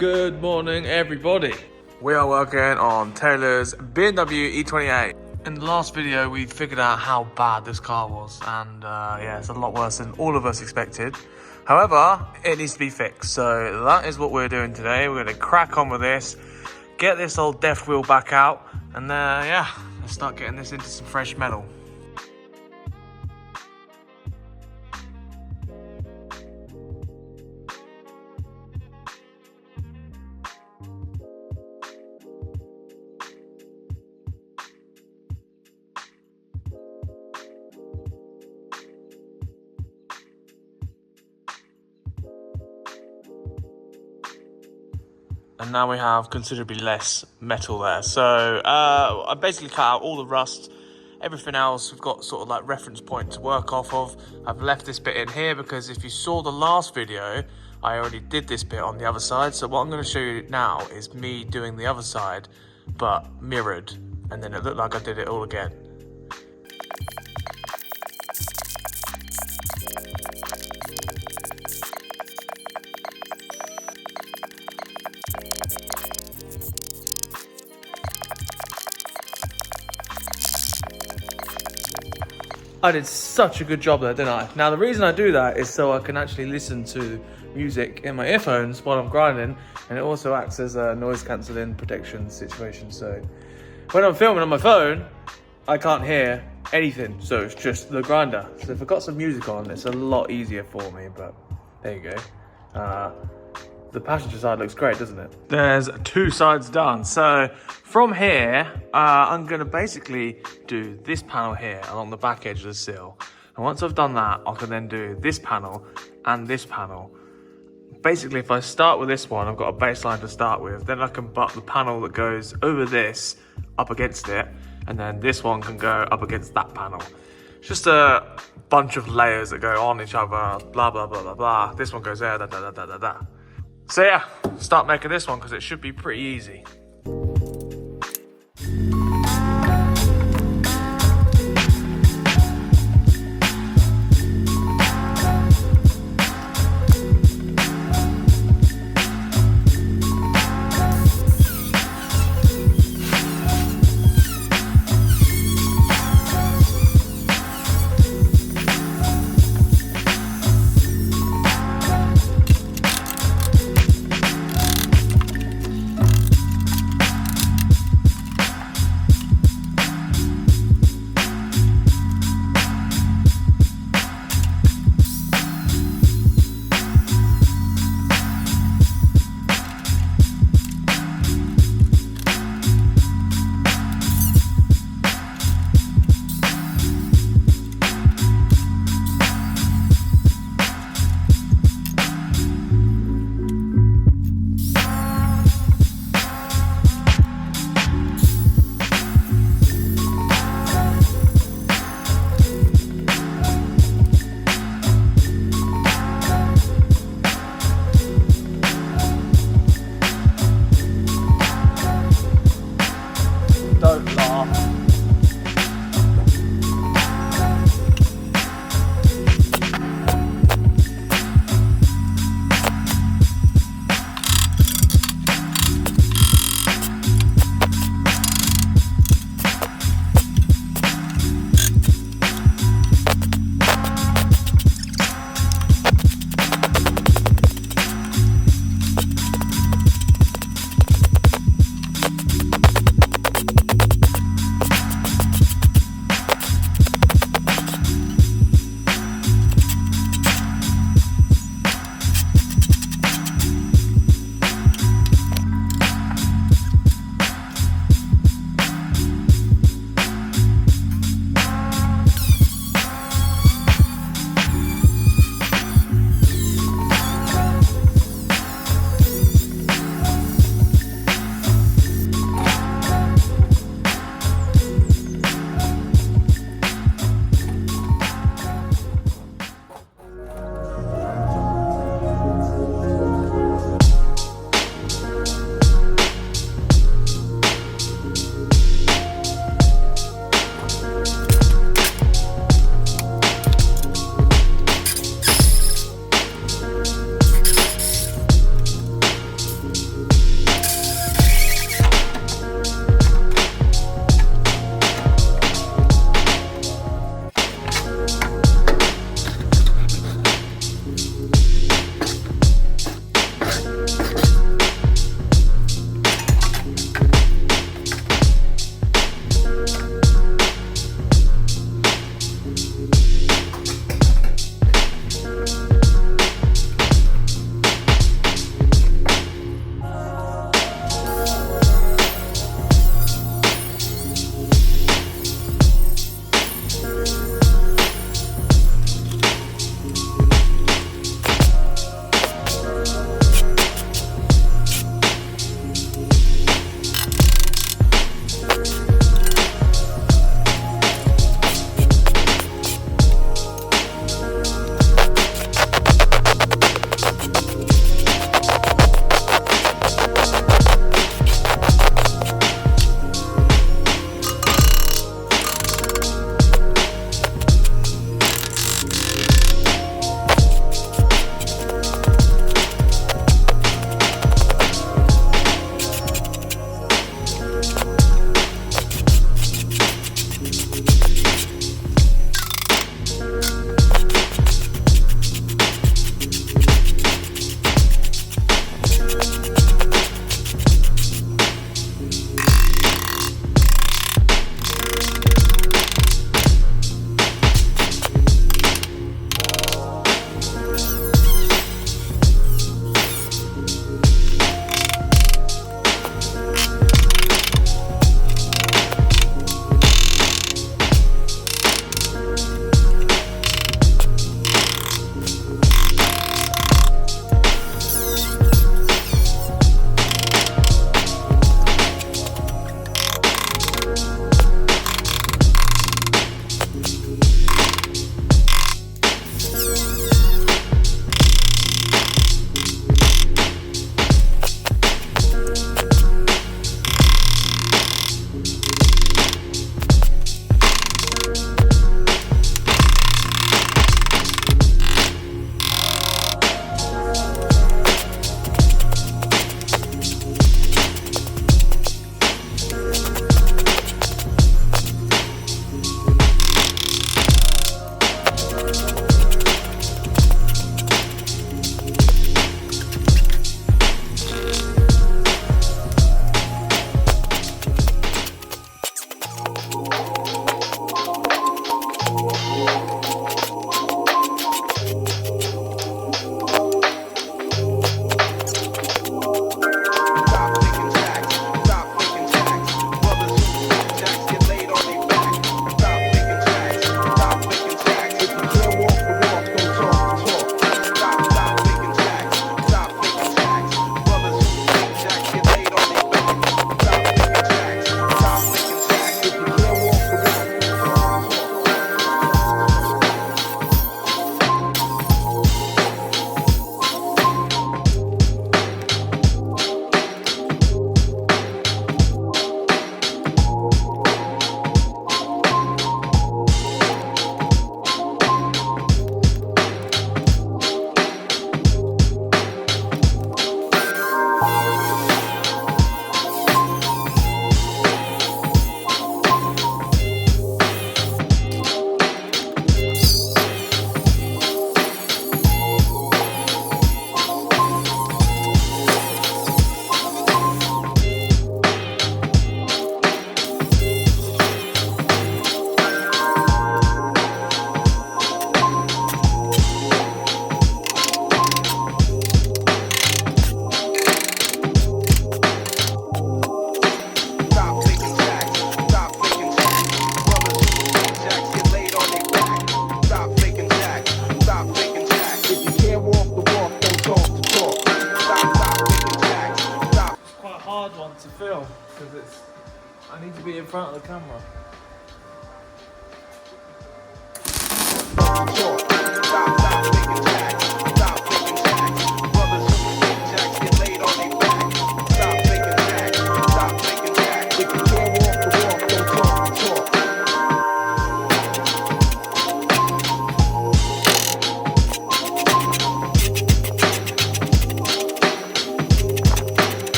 Good morning, everybody. We are working on Taylor's Bmw E28. In the last video, we figured out how bad this car was, and yeah, it's a lot worse than all of us expected. However, it needs to be fixed, so that is what we're doing today. We're going to crack on with this, get this old deft wheel back out, and yeah, let's start getting this into some fresh metal. And now we have considerably less metal there. So I basically cut out all the rust, everything else. We've got sort of like reference point to work off of. I've left this bit in here because if you saw the last video, I already did this bit on the other side. So what I'm going to show you now is me doing the other side, but mirrored. And then it looked like I did it all again. I did such a good job there, didn't I? Now, the reason I do that is so I can actually listen to music in my earphones while I'm grinding, and it also acts as a noise cancelling protection situation. So when I'm filming on my phone, I can't hear anything, so it's just the grinder. So if I've got some music on, it's a lot easier for me, but there you go. The passenger side looks great, doesn't it? There's two sides done. So from here, I'm gonna basically do this panel here along the back edge of the sill. And once I've done that, I can then do this panel and this panel. Basically, if I start with this one, I've got a baseline to start with, then I can butt the panel that goes over this up against it, and then this one can go up against that panel. It's just a bunch of layers that go on each other, blah, blah, blah, blah, blah. This one goes there, da, da, da, da, da, da. So yeah, start making this one because it should be pretty easy. to film because I need to be in front of the camera.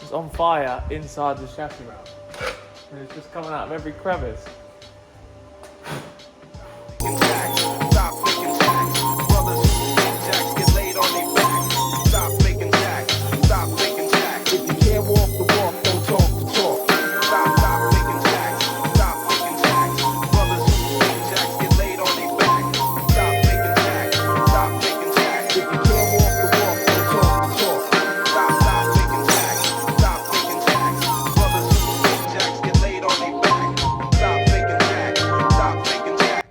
It's on fire inside the chassis mount. And it's just coming out of every crevice.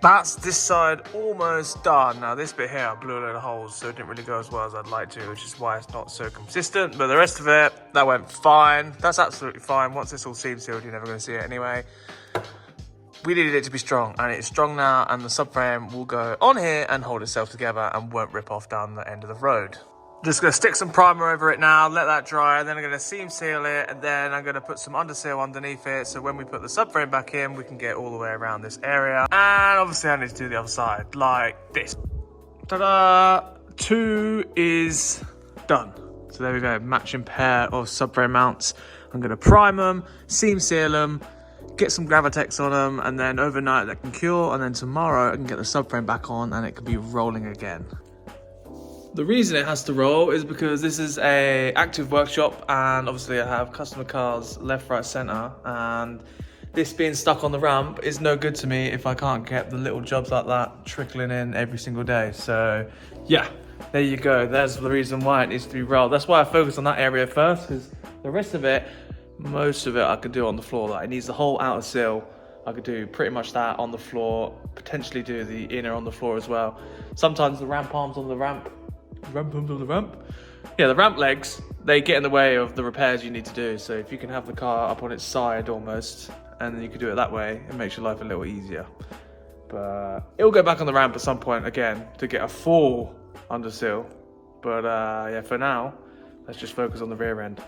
That's this side almost done. Now this bit here I blew a load of holes, so it didn't really go as well as I'd like to, which is why it's not so consistent. But the rest of it, that went fine. That's absolutely fine. Once it's all seam sealed, you're never going to see it anyway. We needed it to be strong, and it's strong now, and the subframe will go on here and hold itself together and won't rip off down the end of the road. Just going to stick some primer over it now, let that dry, and then I'm going to seam seal it, and then I'm going to put some underseal underneath it, so when we put the subframe back in, we can get all the way around this area. And obviously I need to do the other side, like this. Ta-da! 2 is done. So there we go, matching pair of subframe mounts. I'm going to prime them, seam seal them, get some Gravitex on them, and then overnight that can cure, and then tomorrow I can get the subframe back on and it can be rolling again. The reason it has to roll is because this is a active workshop, and obviously I have customer cars left, right, center, and this being stuck on the ramp is no good to me if I can't get the little jobs like that trickling in every single day. So yeah, there you go. There's the reason why it needs to be rolled. That's why I focus on that area first, because the rest of it, most of it I could do on the floor. Like, it needs the whole outer sill. I could do pretty much that on the floor, potentially do the inner on the floor as well. Sometimes the ramp arms on the ramp, yeah, the ramp legs, they get in the way of the repairs you need to do. So if you can have the car up on its side almost, and then you can do it that way, it makes your life a little easier. But it'll go back on the ramp at some point again to get a full underseal. But yeah, for now, let's just focus on the rear end.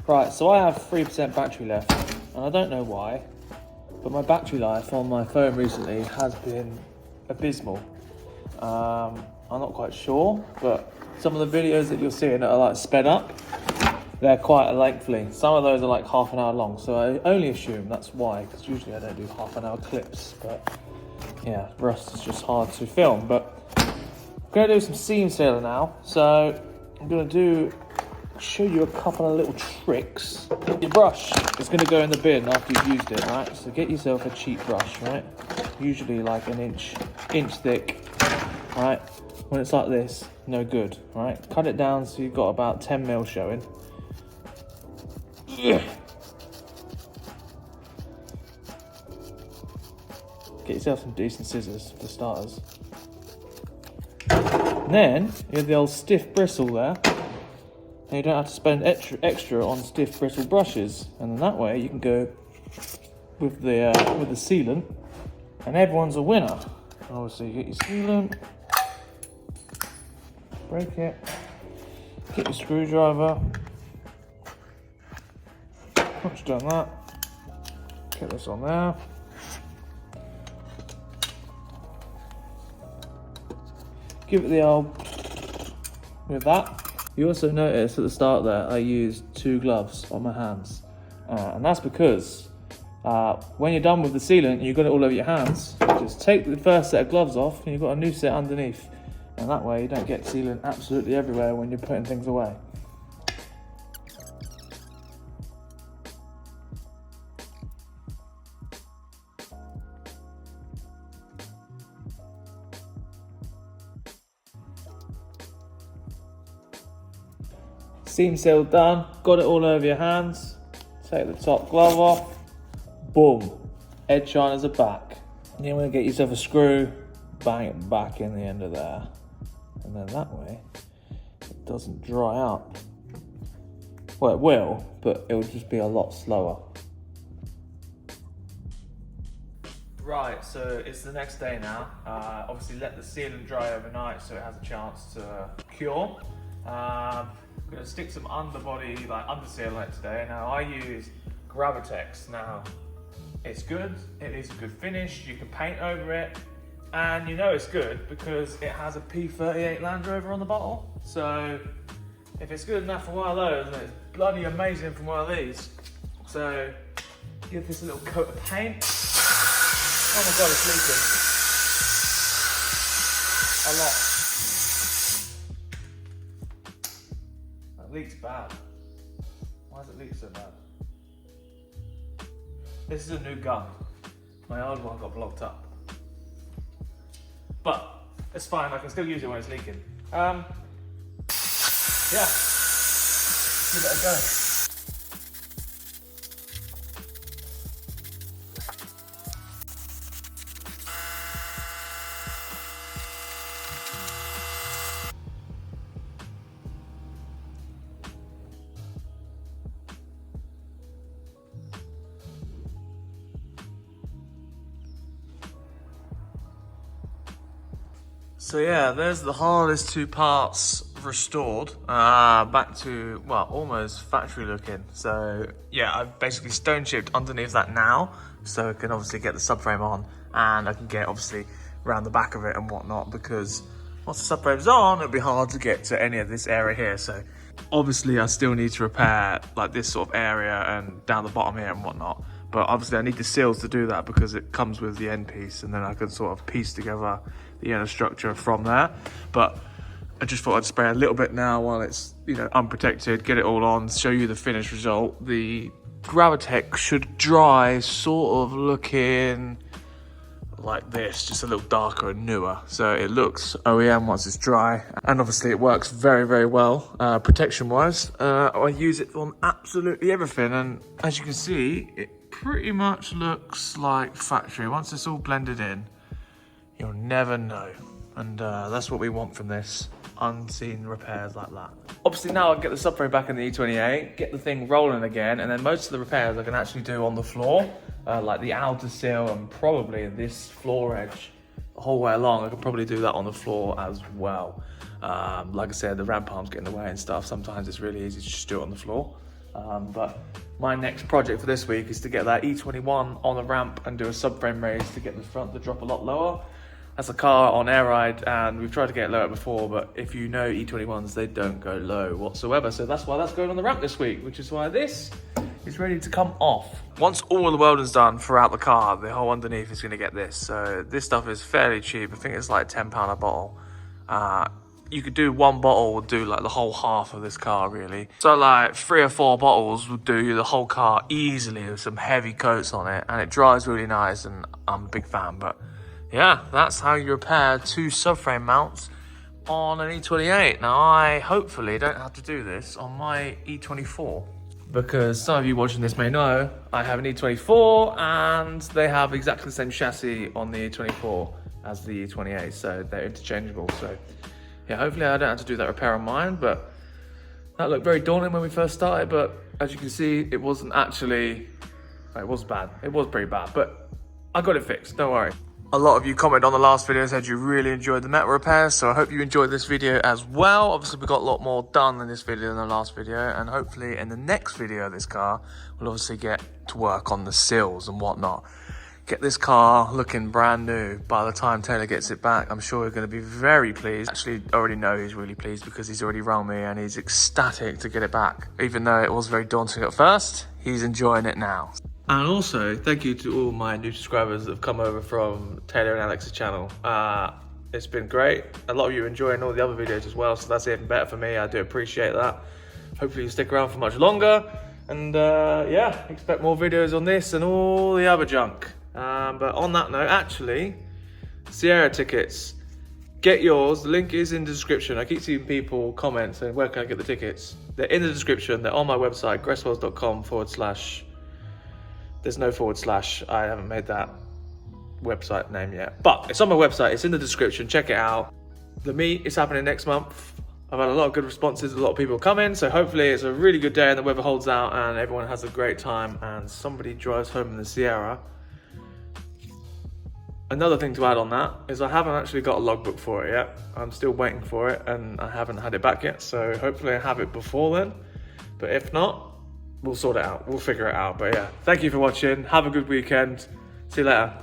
Right, so I have 3% battery left, and I don't know why, but my battery life on my phone recently has been abysmal. I'm not quite sure, but some of the videos that you're seeing that are like sped up, they're quite lengthy. Some of those are like half an hour long, so I only assume that's why, because usually I don't do half an hour clips, but yeah, rust is just hard to film. But I'm gonna do some seam sealer now, so I'm gonna show you a couple of little tricks. Your brush is going to go in the bin after you've used it, right? So get yourself a cheap brush, right? Usually like an inch thick, right? When it's like this, no good, right? Cut it down so you've got about 10 mil showing. Get yourself some decent scissors for starters. And then you have the old stiff bristle there. And you don't have to spend extra on stiff bristle brushes, and then that way you can go with the sealant, and everyone's a winner. Obviously, get your sealant, break it, get your screwdriver. Once you've done that, get this on there. Give it the old with that. You also notice at the start there, I used 2 gloves on my hands. And that's because when you're done with the sealant and you've got it all over your hands, just take the first set of gloves off and you've got a new set underneath. And that way you don't get sealant absolutely everywhere when you're putting things away. Seam seal done, got it all over your hands. Take the top glove off, boom, edge shiners are back. And you want to get yourself a screw, bang it back in the end of there. And then that way, it doesn't dry out. Well, it will, but it will just be a lot slower. Right, so it's the next day now. Obviously let the sealant dry overnight so it has a chance to cure. I'm going to stick some underbody, like under sealant today. Now I use Gravitex. Now it's good, it is a good finish, you can paint over it, and you know it's good because it has a P38 Land Rover on the bottle. So if it's good enough for one of those, then it's bloody amazing from one of these. So give this a little coat of paint. Oh my god, it's leaking. A lot. That leaks bad. Why does it leak so bad? This is a new gun. My old one got blocked up. But it's fine, I can still use it when it's leaking. Yeah. Give it a go. So yeah, there's the hardest 2 parts restored, back to, well, almost factory looking. So yeah, I've basically stone chipped underneath that now, so I can obviously get the subframe on, and I can get obviously around the back of it and whatnot, because once the subframe's on, it'll be hard to get to any of this area here. So obviously I still need to repair like this sort of area and down the bottom here and whatnot. But obviously I need the seals to do that because it comes with the end piece, and then I can sort of piece together the inner structure from there. But I just thought I'd spray a little bit now while it's, you know, unprotected, get it all on, show you the finished result. The Gravitex should dry sort of looking like this, just a little darker and newer. So it looks OEM once it's dry, and obviously it works very, very well protection wise. I use it on absolutely everything, and as you can see, it pretty much looks like factory. Once it's all blended in, you'll never know. And that's what we want from this, unseen repairs like that. Obviously now I can get the subframe back in the E28, get the thing rolling again, and then most of the repairs I can actually do on the floor, like the outer sill and probably this floor edge the whole way along. I could probably do that on the floor as well. Like I said, the ramp arms get in the way and stuff. Sometimes it's really easy to just do it on the floor. But my next project for this week is to get that E21 on the ramp and do a subframe raise to get the front to drop a lot lower. That's a car on air ride, and we've tried to get it lower before, but if you know E21s, they don't go low whatsoever. So that's why that's going on the ramp this week, which is why this is ready to come off. Once all the welding's done throughout the car, the whole underneath is going to get this. So this stuff is fairly cheap. I think it's like £10 a bottle. You could do 1 bottle would do like the whole half of this car really. So like 3 or 4 bottles would do the whole car easily with some heavy coats on it, and it dries really nice, and I'm a big fan. But yeah, that's how you repair 2 subframe mounts on an E28. Now I hopefully don't have to do this on my E24, because some of you watching this may know I have an E24 and they have exactly the same chassis on the E24 as the E28, so they're interchangeable. So yeah, hopefully I don't have to do that repair on mine, but that looked very daunting when we first started. But as you can see, it wasn't actually, it was bad. It was pretty bad, but I got it fixed, don't worry. A lot of you commented on the last video, said you really enjoyed the metal repairs, so I hope you enjoyed this video as well. Obviously, we got a lot more done in this video than the last video, and hopefully in the next video of this car, we'll obviously get to work on the sills and whatnot. Get this car looking brand new by the time Taylor gets it back. I'm sure you're going to be very pleased. Actually, I already know he's really pleased because he's already rung me and he's ecstatic to get it back. Even though it was very daunting at first, he's enjoying it now. And also, thank you to all my new subscribers that have come over from Taylor and Alex's channel. It's been great. A lot of you are enjoying all the other videos as well, so that's even better for me. I do appreciate that. Hopefully you stick around for much longer. And yeah, expect more videos on this and all the other junk. But on that note, actually, Sierra tickets, get yours. The link is in the description. I keep seeing people comment saying, where can I get the tickets? They're in the description. They're on my website, gresswells.com/. There's no /. I haven't made that website name yet. But it's on my website. It's in the description. Check it out. The meet is happening next month. I've had a lot of good responses. A lot of people come in. So hopefully it's a really good day and the weather holds out and everyone has a great time and somebody drives home in the Sierra. Another thing to add on that is I haven't actually got a logbook for it yet. I'm still waiting for it and I haven't had it back yet. So hopefully I have it before then. But if not, we'll sort it out. We'll figure it out. But yeah, thank you for watching. Have a good weekend. See you later.